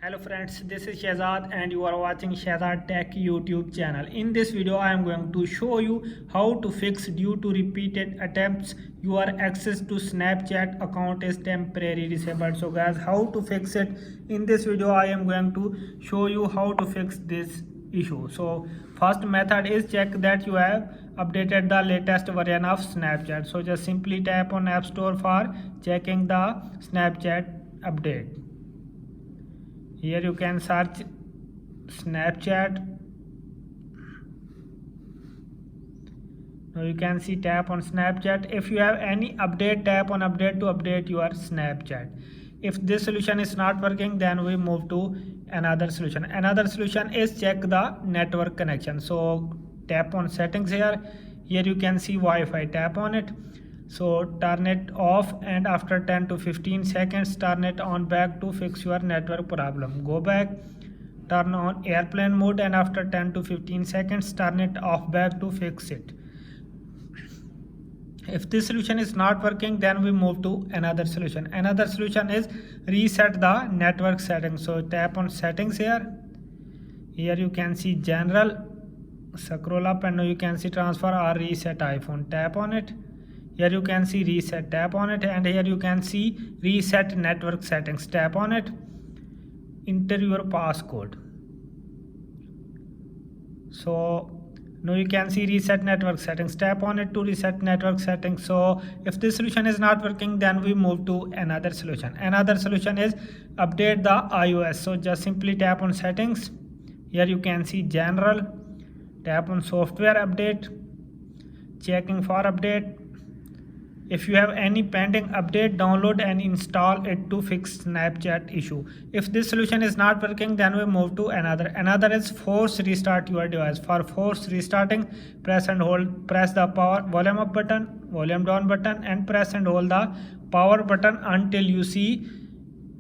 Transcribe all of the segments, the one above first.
Hello friends, this is Shahzad and you are watching Shahzad Tech YouTube channel. In this video, I am going to show you how to fix due to repeated attempts your access to Snapchat account is temporarily disabled. So guys, how to fix it? In this video, I am going to show you how to fix this issue. So first method is check that you have updated the latest version of Snapchat. So just simply tap on App Store for checking the Snapchat update. Here you can search Snapchat. Now you can see tap on Snapchat. If you have any update, tap on update to update your Snapchat. If this solution is not working, then we move to another solution. Another solution is check the network connection. So tap on settings here. Here you can see Wi-Fi. Tap on it. So turn it off and after 10 to 15 seconds turn it on back to fix your network problem. Go back, turn on airplane mode and after 10 to 15 seconds turn it off back to fix it. If this solution is not working, then we move to another solution. Another solution is reset the network settings. So tap on settings here. Here you can see general, scroll up and now you can see transfer or reset iPhone. Tap on it. Here you can see reset, tap on it, and here you can see reset network settings. Tap on it, enter your passcode. So now you can see reset network settings. Tap on it to reset network settings. So if this solution is not working, then we move to another solution. Another solution is update the iOS. So just simply tap on settings. Here you can see general, tap on software update, checking for update. If you have any pending update, download and install it to fix Snapchat issue. If this solution is not working, then we move to another. Another is force restart your device. For force restarting, press the power volume up button, volume down button, and press and hold the power button until you see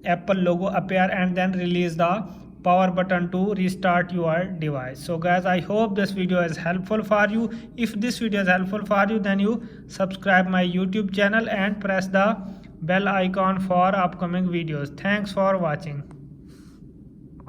Apple logo appear and then release the power button to restart your device. So guys, I hope this video is helpful for you. If this video is helpful for you, then you subscribe my YouTube channel and press the bell icon for upcoming videos. Thanks for watching.